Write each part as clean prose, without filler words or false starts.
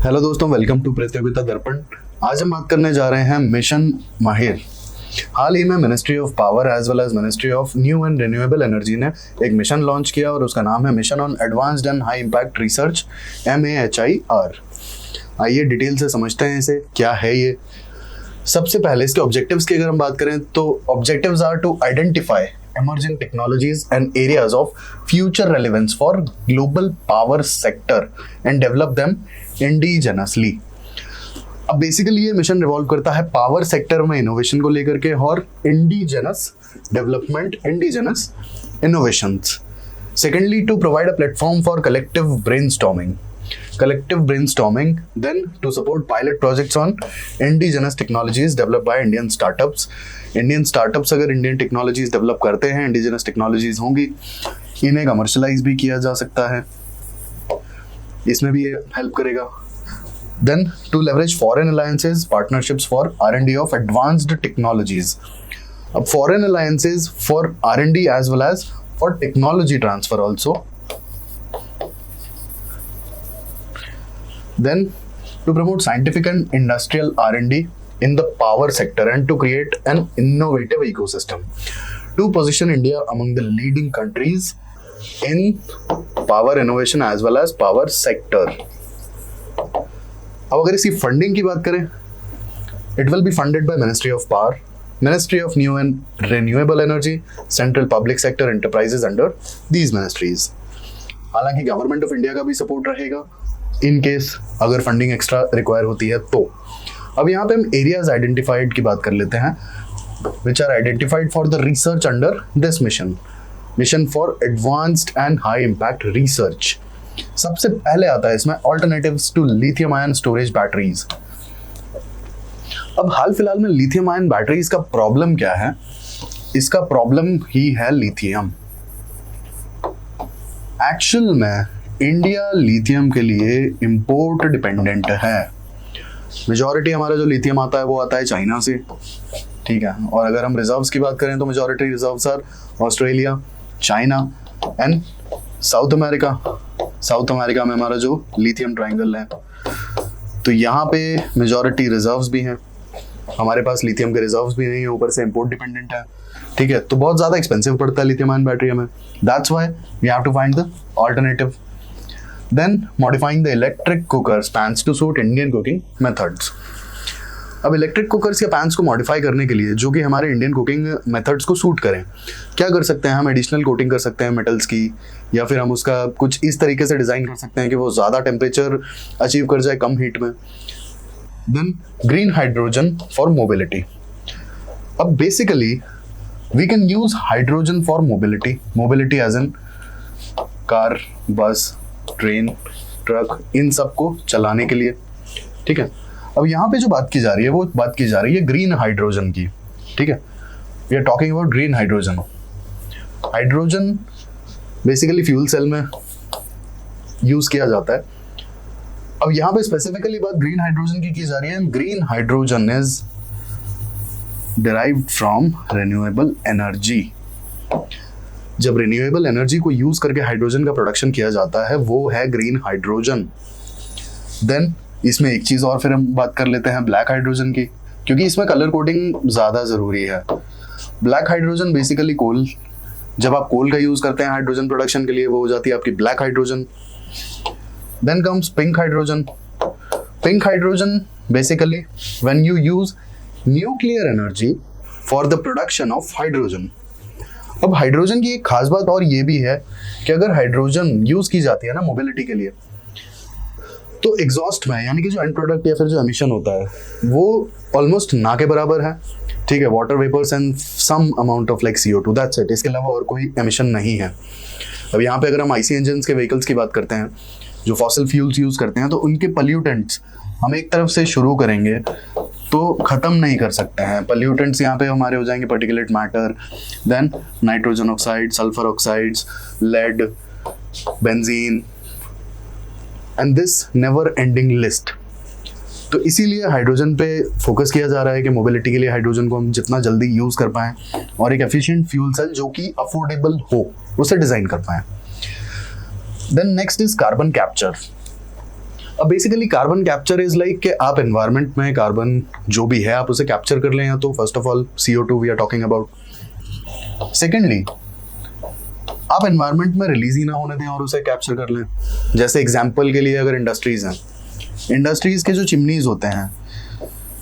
Hello दोस्तों, welcome to प्रतियोगिता दर्पण। आज हम बात करने जा रहे हैं मिशन माहिर। हाल ही में ministry of power as well as ministry of new and renewable energy ने एक मिशन लॉन्च किया और उसका नाम है mission on advanced and high impact research MAHIR। आइए डिटेल से समझते हैं इसे, क्या है ये। सबसे पहले इसके ऑब्जेक्टिव्स की अगर हम बात करें तो objectives are to identify emerging technologies and areas of future relevance for global power sector and develop them indigenously। अब बेसिकली ये मिशन रिवॉल्व करता है पावर सेक्टर में इनोवेशन को लेकर के और indigenous development, indigenous innovations. Secondly, to provide a platform for collective brainstorming, then to support pilot projects on indigenous technologies developed by Indian startups। Indian startups अगर Indian technologies develop करते हैं, indigenous technologies होंगी, इन्हें commercialize भी किया जा सकता है, इसमें भी ये help करेगा। Then to leverage foreign alliances, partnerships for R&D of advanced technologies। अब foreign alliances for R&D as well as for technology transfer also। Then to promote scientific and industrial R&D in the power sector and to create an innovative ecosystem to position India among the leading countries in power innovation as well as power sector। अब अगर इसकी funding की बात करें, it will be funded by Ministry of Power, Ministry of New and Renewable Energy, Central Public Sector Enterprises under these ministries। हालांकि government of India का भी support रहेगा इन केस अगर फंडिंग एक्स्ट्रा रिक्वायर होती है तो। अब यहाँ पे हम एरियाज आइडेंटिफाइड की बात कर लेते हैं, which are identified for the research under this mission for advanced and high impact research. सबसे पहले आता है इसमें alternatives to lithium ion storage batteries. अब हाल फिलहाल में लिथियम आयन बैटरीज का प्रॉब्लम क्या है? इसका प्रॉब्लम ही है लिथियम। एक्चुअल में इंडिया लिथियम के लिए इंपोर्ट डिपेंडेंट है। मेजॉरिटी हमारा जो लिथियम आता है वो आता है चाइना से, ठीक है। और अगर हम रिजर्व्स की बात करें तो majority reserves are Australia, China and South America. South America में हमारा जो लिथियम ट्रायंगल है, तो यहाँ पे मेजॉरिटी रिजर्व्स भी हैं। हमारे पास लिथियम के रिजर्व्स भी नहीं है, ऊपर से इंपोर्ट डिपेंडेंट है, ठीक है। तो बहुत ज़्यादा एक्सपेंसिव पड़ता है लिथियम आयन बैटरी हमें। That's why we have to find the alternative. Then modifying the electric cookers pans to suit Indian cooking methods। अब इलेक्ट्रिक कुकर्स या पैंस को मॉडिफाई करने के लिए जो कि हमारे इंडियन कुकिंग मेथड्स को सूट करें, क्या कर सकते हैं हम? एडिशनल कोटिंग कर सकते हैं मेटल्स की, या फिर हम उसका कुछ इस तरीके से डिज़ाइन कर सकते हैं कि वो ज़्यादा टेम्परेचर अचीव कर जाए कम हीट में। Then green hydrogen for mobility. अब basically we can use hydrogen for mobility as an car, bus, train, truck, इन सब को चलाने के लिए, ठीक है। अब यहाँ पे जो बात की जा रही है वो बात की जा रही है ग्रीन हाइड्रोजन की, ठीक है। We are talking about green hydrogen. Hydrogen basically fuel cell में यूज किया जाता है। अब यहाँ पे स्पेसिफिकली बात ग्रीन हाइड्रोजन की जा रही है। Green hydrogen is derived from renewable energy. जब रिन्यूएबल एनर्जी को यूज करके हाइड्रोजन का प्रोडक्शन किया जाता है वो है ग्रीन हाइड्रोजन। देन इसमें एक चीज और फिर हम बात कर लेते हैं ब्लैक हाइड्रोजन की, क्योंकि इसमें कलर कोडिंग ज्यादा जरूरी है। ब्लैक हाइड्रोजन बेसिकली कोल, जब आप कोल का यूज करते हैं हाइड्रोजन प्रोडक्शन के लिए वो हो जाती है आपकी black hydrogen. Then comes pink hydrogen. Pink hydrogen basically when you use nuclear energy for the production of hydrogen. अब हाइड्रोजन की एक खास बात और ये भी है कि अगर हाइड्रोजन यूज की जाती है ना मोबिलिटी के लिए, तो एग्जॉस्ट में यानी कि जो एंड प्रोडक्ट या फिर जो एमिशन होता है वो ऑलमोस्ट ना के बराबर है, ठीक है। Water vapours and some amount of like CO2, that's it. इसके अलावा और कोई एमिशन नहीं है। अब यहाँ पे अगर हम IC इंजन्स के व्हीकल्स की बात करते हैं जो फॉसिल फ्यूल्स यूज करते हैं, तो उनके पॉल्यूटेंट्स हम एक तरफ से शुरू करेंगे तो खत्म नहीं कर सकते हैं। पॉल्यूटेंट्स यहाँ पे हमारे हो जाएंगे particulate matter, then nitrogen oxide, sulphur oxides, lead, benzene and this never ending list. तो इसीलिए हाइड्रोजन पे फोकस किया जा रहा है कि मोबिलिटी के लिए हाइड्रोजन को हम जितना जल्दी यूज कर पाएं और एक एफिशिएंट फ्यूल सेल जो कि अफोर्डेबल हो उसे डिजाइन कर पाएं। Then next is carbon capture. अब basically carbon capture is like कि आप एनवायरनमेंट में कार्बन जो भी है आप उसे कैप्चर कर लें, या तो first of all CO2 we are talking about. Secondly आप एनवायरनमेंट में रिलीज ही ना होने दें और उसे कैप्चर कर लें। जैसे एग्जांपल के लिए अगर इंडस्ट्रीज हैं, इंडस्ट्रीज के जो चिमनीज होते हैं,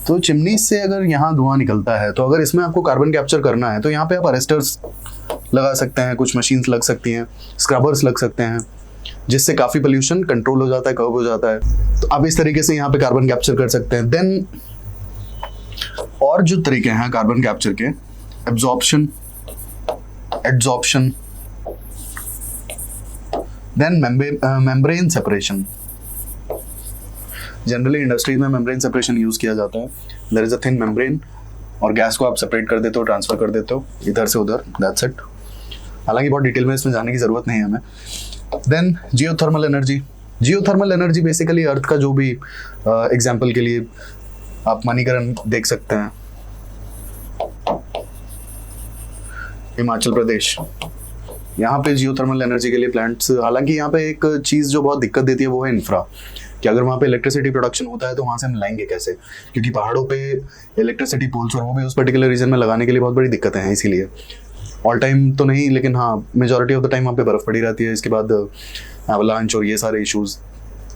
तो चिमनीज से अगर यहाँ धुआं निकलता है, तो अगर इसमें आपको कार्बन कैप्चर करना है तो यहाँ पे आप अरेस्टर्स लगा सकते हैं, कुछ मशीन्स लग सकती हैं, स्क्रबर्स लग सकते हैं, जिससे काफ़ी पोल्यूशन कंट्रोल हो जाता है, कर्व हो जाता है। तो आप इस तरीके से यहाँ पे कार्बन कैप्चर कर सकते हैं। देन और जो तरीके हैं कार्बन कैप्चर के, absorption, adsorption, then membrane separation. Generally industries में मेम्ब्रेन सेपरेशन यूज किया जाता है। There is a thin membrane और गैस को आप सेपरेट कर देते हो, ट्रांसफर कर देते हो इधर से उधर, दैट्स इट। हालांकि बहुत डिटेल में इसमें जाने की जरूरत नहीं है हमें। Then geothermal energy. Geothermal energy basically earth का जो भी एग्जांपल के लिए आप मणिकरण देख सकते हैं, हिमाचल प्रदेश, यहाँ पे जियोथर्मल एनर्जी के लिए प्लांट्स। हालांकि यहाँ पे एक चीज़ जो बहुत दिक्कत देती है वो है इंफ्रा, कि अगर वहाँ पे इलेक्ट्रिसिटी प्रोडक्शन होता है तो वहाँ से हम लाएंगे कैसे, क्योंकि पहाड़ों पे इलेक्ट्रिसिटी पोल्स और वो भी उस पर्टिकुलर रीजन में लगाने के लिए बहुत बड़ी दिक्कतें हैं। इसीलिए ऑल टाइम तो नहीं, लेकिन हाँ मेजॉरिटी ऑफ द टाइम वहाँ पे बर्फ़ पड़ी रहती है। इसके बाद एवलांच और ये सारे इशूज़,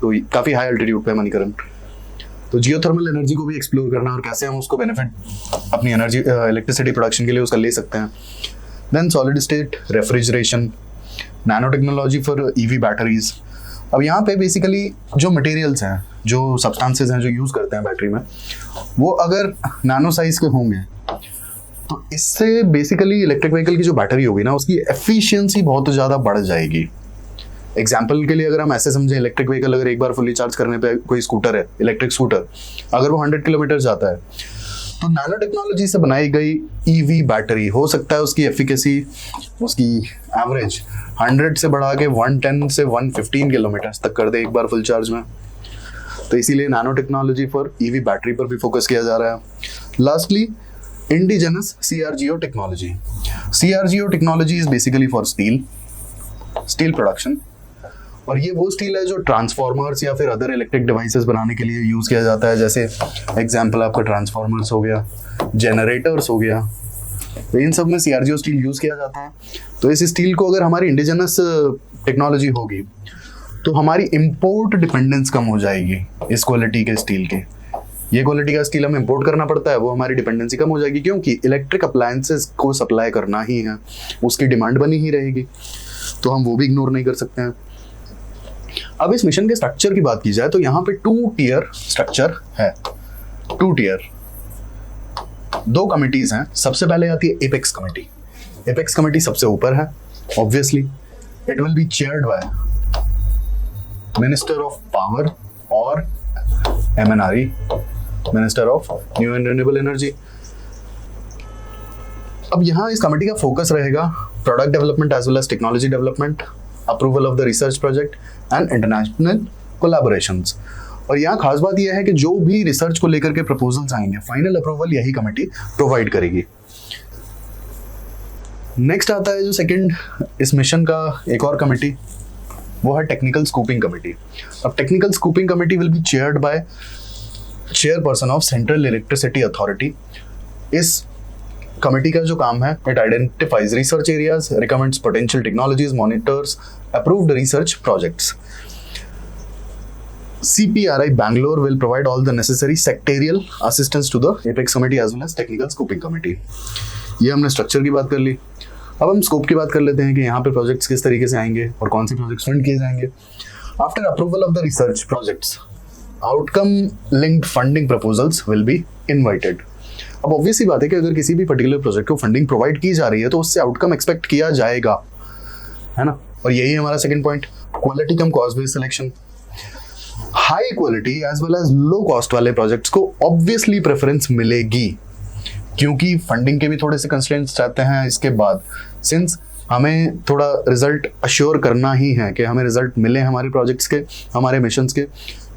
तो काफ़ी हाई अल्टीट्यूड पे मणिकरण। तो जियोथर्मल एनर्जी को भी एक्सप्लोर करना और कैसे हम उसको बेनिफिट अपनी एनर्जी इलेक्ट्रिसिटी प्रोडक्शन के लिए उसका ले सकते हैं। Then solid state refrigeration, nano technology for EV batteries. अब यहाँ पे बेसिकली जो मटेरियल्स हैं, जो सब्सटेंसेस हैं जो यूज़ करते हैं बैटरी में, वो अगर नैनो साइज के होंगे तो इससे बेसिकली इलेक्ट्रिक व्हीकल की जो बैटरी होगी ना, उसकी एफिशिएंसी बहुत ज़्यादा बढ़ जाएगी। एग्जाम्पल के लिए अगर हम ऐसे समझें, इलेक्ट्रिक व्हीकल अगर एक बार फुली चार्ज करने पे कोई स्कूटर है, इलेक्ट्रिक स्कूटर, अगर वो 100 किलोमीटर जाता है, तो नैनो टेक्नोलॉजी से बनाई गई EV बैटरी हो सकता है उसकी एफिकेसी, उसकी एवरेज 100 से बढ़ा के 110 से 115 किलोमीटर तक कर दे एक बार फुल चार्ज में। तो इसीलिए nano technology for EV battery पर भी फोकस किया जा रहा है। Lastly indigenous CRGO technology. CRGO technology is basically for steel production, और ये वो स्टील है जो ट्रांसफॉर्मर्स या फिर अदर इलेक्ट्रिक डिवाइसेस बनाने के लिए यूज़ किया जाता है। जैसे एग्जांपल आपका ट्रांसफॉर्मर्स हो गया, जनरेटर्स हो गया, तो इन सब में CRGO स्टील यूज़ किया जाता है। तो इस स्टील को अगर हमारी इंडिजिनस टेक्नोलॉजी होगी तो हमारी इम्पोर्ट डिपेंडेंस कम हो जाएगी इस क्वालिटी के स्टील के। ये क्वालिटी का स्टील हमें इम्पोर्ट करना पड़ता है, वो हमारी डिपेंडेंसी कम हो जाएगी, क्योंकि इलेक्ट्रिक अप्लायंसेस को सप्लाई करना ही है, उसकी डिमांड बनी ही रहेगी, तो हम वो भी इग्नोर नहीं कर सकते हैं। अब इस मिशन के स्ट्रक्चर की बात की जाए तो यहाँ पे 2 टियर स्ट्रक्चर है। 2 टियर, 2 कमिटीज हैं। सबसे पहले आती है एपेक्स कमेटी। एपेक्स कमेटी सबसे ऊपर है, obviously it will be chaired by minister of power और MNRE, minister of new and renewable energy. अब यहाँ इस कमेटी का फोकस रहेगा product development as well as technology development, approval of the research project and international collaborations. और यहाँ खास बात यह है कि जो भी रिसर्च को लेकर के प्रपोजल्स आएंगे, फाइनल अप्रूवल यही कमेटी प्रोवाइड करेगी। नेक्स्ट आता है जो सेकंड इस मिशन का एक और कमेटी, वो है टेक्निकल स्कूपिंग कमेटी। अब technical scooping committee will be chaired bye chairperson of central electricity authority. इस कमेटी का जो काम है, it identifies research areas, recommends potential technologies, monitors approved research projects. CPRI Bangalore will provide all the necessary sectorial assistance to the Apex Committee as well as Technical Scoping Committee. ये हमने structure की बात कर ली। अब हम scope की बात कर लेते हैं कि यहाँ पे प्रोजेक्ट्स किस तरीके से आएंगे और कौन से प्रोजेक्ट्स फंड किए जाएंगे। After approval of the research projects, outcome linked funding proposals will be invited. अब ऑब्वियसली बात है कि अगर किसी भी पर्टिकुलर प्रोजेक्ट को फंडिंग प्रोवाइड की जा रही है तो उससे आउटकम एक्सपेक्ट किया जाएगा, है ना। और यही हमारा second point, quality cum cost based selection. High quality as well as low cost वाले प्रोजेक्ट्स को ऑब्वियसली प्रेफरेंस मिलेगी, क्योंकि फंडिंग के भी थोड़े से कंस्ट्रेंट्स रहते हैं। इसके बाद सिंस हमें थोड़ा रिजल्ट अश्योर करना ही है कि हमें रिजल्ट मिले हमारे प्रोजेक्ट्स के, हमारे मिशंस के,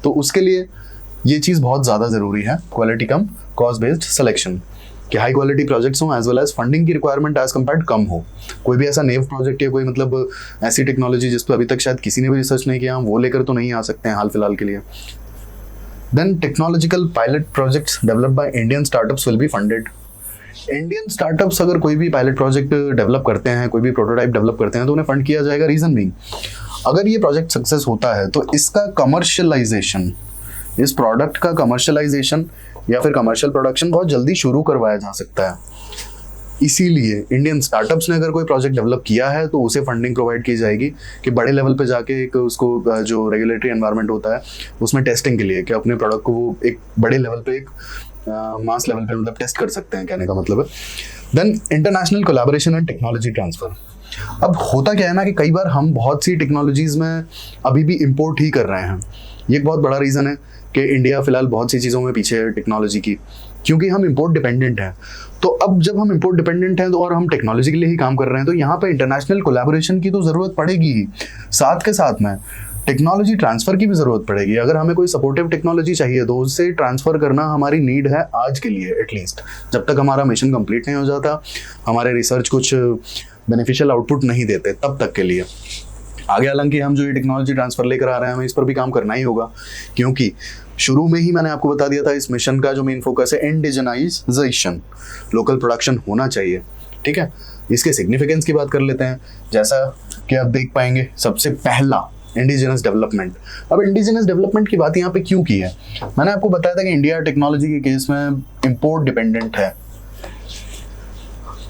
तो उसके लिए ये चीज़ बहुत ज़्यादा ज़रूरी है, quality cum cost based selection. कि हाई क्वालिटी प्रोजेक्ट्स हों एज वेल एज फंडिंग की रिक्वायरमेंट एज कम्पेयर्ड कम हो। कोई भी ऐसा नेव प्रोजेक्ट या कोई मतलब ऐसी टेक्नोलॉजी जिस पर अभी तक शायद किसी ने भी रिसर्च नहीं किया, हम वो लेकर तो नहीं आ सकते हैं हाल फिलहाल के लिए। Then technological pilot projects developed by Indian startups will be funded. Indian startups अगर कोई भी पायलट प्रोजेक्ट डेवलप करते हैं, कोई भी प्रोटोटाइप डेवलप करते हैं, तो उन्हें फंड किया जाएगा। रीजन बीइंग, अगर ये प्रोजेक्ट सक्सेस होता है तो इसका कमर्शियलाइजेशन, इस प्रोडक्ट का कमर्शियलाइजेशन या फिर कमर्शियल प्रोडक्शन बहुत जल्दी शुरू करवाया जा सकता है। इसीलिए इंडियन स्टार्टअप्स ने अगर कोई प्रोजेक्ट डेवलप किया है तो उसे फंडिंग प्रोवाइड की जाएगी कि बड़े लेवल पे जाके एक उसको जो रेगुलेटरी एनवायरनमेंट होता है उसमें टेस्टिंग के लिए, कि अपने प्रोडक्ट को वो एक बड़े लेवल पे, एक मास लेवल पे मतलब टेस्ट कर सकते हैं, कहने का मतलब है। Then international collaboration and technology transfer. अब होता क्या है ना कि कई बार हम बहुत सी टेक्नोलॉजीज में अभी भी इंपोर्ट ही कर रहे हैं। ये एक बहुत बड़ा रीज़न है कि इंडिया फिलहाल बहुत सी चीज़ों में पीछे है टेक्नोलॉजी की, क्योंकि हम इंपोर्ट डिपेंडेंट हैं। तो अब जब हम इंपोर्ट डिपेंडेंट हैं तो और हम टेक्नोलॉजी के लिए ही काम कर रहे हैं, तो यहाँ पे इंटरनेशनल कोलैबोरेशन की तो ज़रूरत पड़ेगी ही, साथ के साथ में टेक्नोलॉजी ट्रांसफ़र की भी ज़रूरत पड़ेगी। अगर हमें कोई सपोर्टिव टेक्नोलॉजी चाहिए तो उससे ट्रांसफ़र करना हमारी नीड है आज के लिए, एटलीस्ट जब तक हमारा मिशन कंप्लीट नहीं हो जाता, हमारे रिसर्च कुछ बेनिफिशियल आउटपुट नहीं देते, तब तक के लिए। आगे हालांकि हम जो ये टेक्नोलॉजी ट्रांसफ़र लेकर आ रहे हैं, हमें इस पर भी काम करना ही होगा, क्योंकि शुरू में ही मैंने आपको बता दिया था इस मिशन का जो मेन फोकस है इंडिजनाइजेशन, लोकल प्रोडक्शन होना चाहिए। ठीक है, इसके सिग्निफिकेंस की बात कर लेते हैं। जैसा कि आप देख पाएंगे, सबसे पहला इंडिजिनस डेवलपमेंट। अब इंडिजिनस डेवलपमेंट की बात यहाँ पे क्यों की है? मैंने आपको बताया था कि इंडिया टेक्नोलॉजी के केस में इंपोर्ट डिपेंडेंट है।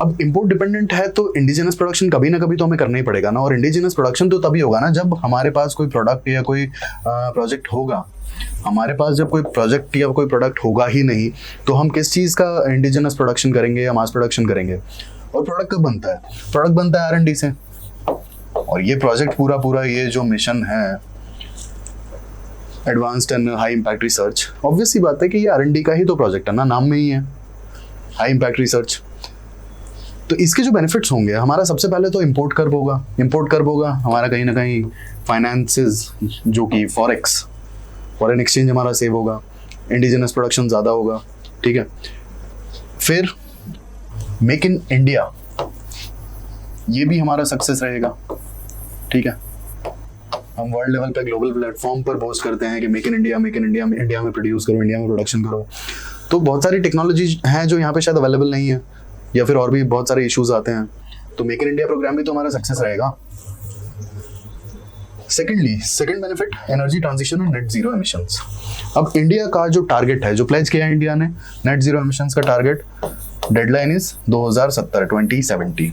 अब इंपोर्ट डिपेंडेंट है तो इंडिजिनस प्रोडक्शन कभी ना कभी तो हमें करना ही पड़ेगा ना, और इंडिजिनस प्रोडक्शन तो तभी होगा ना जब हमारे पास कोई प्रोडक्ट या कोई प्रोजेक्ट होगा। हमारे पास जब कोई प्रोजेक्ट या कोई प्रोडक्ट होगा ही नहीं तो हम किस चीज़ का इंडिजिनस प्रोडक्शन करेंगे या मास प्रोडक्शन करेंगे? और प्रोडक्ट कब बनता है? प्रोडक्ट बनता है R&D से। और ये प्रोजेक्ट पूरा ये जो मिशन है advanced and high impact research, obvious सी बात है कि ये R&D का ही तो प्रोजेक्ट है ना, नाम में ही है हाई इम्पैक्ट रिसर्च। तो इसके जो बेनिफिट्स होंगे, हमारा सबसे पहले तो इंपोर्ट कर्व होगा। इंपोर्ट कर्व होगा हमारा कहीं ना कहीं फाइनेंसेस, जो कि फॉरेन एक्सचेंज हमारा सेव होगा, इंडिजिनस प्रोडक्शन ज़्यादा होगा। ठीक है, फिर मेक इन इंडिया, ये भी हमारा सक्सेस रहेगा। ठीक है, हम वर्ल्ड लेवल पे ग्लोबल प्लेटफॉर्म पर बोस्ट करते हैं कि make in India, make in India, India में प्रोड्यूस करो, इंडिया में प्रोडक्शन करो। तो बहुत सारी टेक्नोलॉजी हैं जो यहाँ पे शायद अवेलेबल नहीं है, या फिर और भी बहुत सारे इश्यूज आते हैं। तो मेक इन इंडिया प्रोग्राम भी तो हमारा सक्सेस रहेगा। सेकेंड बेनिफिट, एनर्जी ट्रांजिशन और नेट जीरो एमिशंस। अब इंडिया का जो टारगेट है, जो प्लेज किया है इंडिया ने, नेट जीरो एमिशंस का टारगेट, डेडलाइन इज 2070।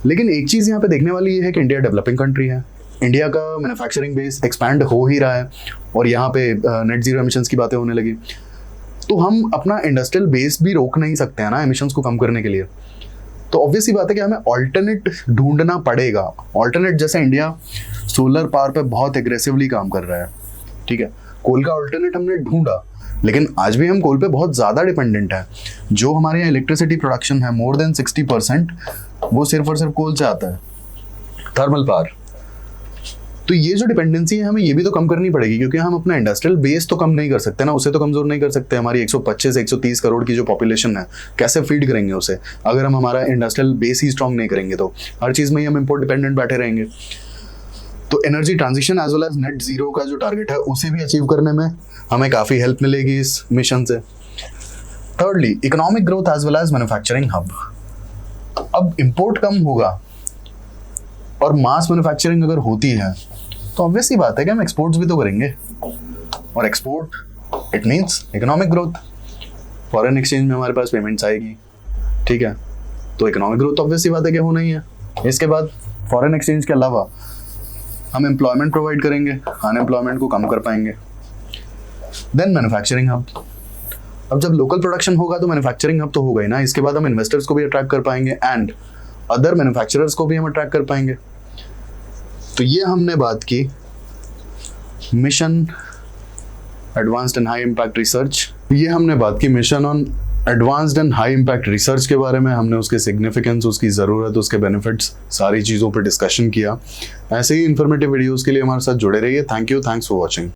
लेकिन एक चीज़ यहाँ पे देखने वाली ये है कि इंडिया डेवलपिंग कंट्री है, इंडिया का मैन्युफैक्चरिंग बेस एक्सपैंड हो ही रहा है और यहाँ पे नेट जीरो एमिशंस की बातें होने लगी, तो हम अपना इंडस्ट्रियल बेस भी रोक नहीं सकते हैं ना एमिशंस को कम करने के लिए। तो ऑब्वियस ही बात है कि हमें ऑल्टरनेट ढूंढना पड़ेगा। ऑल्टरनेट जैसे इंडिया सोलर पावर पे बहुत एग्रेसिवली काम कर रहा है। ठीक है, कोल का ऑल्टरनेट हमने ढूंढा, लेकिन आज भी हम कोल पे बहुत ज़्यादा डिपेंडेंट है। जो हमारे यहाँ इलेक्ट्रिसिटी प्रोडक्शन है, मोर देन 60%, वो सिर्फ और सिर्फ कोल से आता है, थर्मल पावर। तो ये जो डिपेंडेंसी है हमें ये भी तो कम करनी पड़ेगी, क्योंकि हम अपना इंडस्ट्रियल बेस तो कम नहीं कर सकते ना, उसे तो कमज़ोर नहीं कर सकते। हमारी 125-130 करोड़ की जो पॉपुलेशन है, कैसे फीड करेंगे उसे अगर हम हमारा इंडस्ट्रियल बेस ही स्ट्रॉन्ग नहीं करेंगे? तो हर चीज़ में ही हम इम्पोर्ट डिपेंडेंट बैठे रहेंगे। तो energy transition as well as net zero का जो टारगेट है उसे भी अचीव करने में हमें काफ़ी हेल्प मिलेगी इस मिशन से। Thirdly, economic growth as well as manufacturing hub. अब इम्पोर्ट कम होगा और मास मैन्युफैक्चरिंग अगर होती है तो ऑब्वियस ही बात है कि हम एक्सपोर्ट्स भी तो करेंगे, और export it means economic growth. Foreign exchange में हमारे पास पेमेंट्स आएगी। ठीक है, तो इकोनॉमिक ग्रोथ ऑब्वियस ही बात है कि होना ही है। इसके बाद फॉरेन एक्सचेंज के अलावा हम एम्प्लॉयमेंट प्रोवाइड करेंगे, अनएम्प्लॉयमेंट को कम कर पाएंगे। Then manufacturing hub. अब जब लोकल प्रोडक्शन होगा तो मैन्युफैक्चरिंग हब तो होगा ही ना। इसके बाद हम इन्वेस्टर्स को भी अट्रैक्ट कर पाएंगे एंड अदर मैन्युफैक्चरर्स को भी हम अट्रैक्ट कर पाएंगे। तो ये हमने बात की mission advanced and high impact research. ये हमने बात की mission on advanced and high impact research के बारे में। हमने उसके सिग्निफिकेंस, उसकी ज़रूरत, उसके बेनिफिट्स, सारी चीज़ों पर डिस्कशन किया। ऐसे ही इन्फॉर्मेटिव वीडियोज़ के लिए हमारे साथ जुड़े रहिए। Thank you, thanks for watching.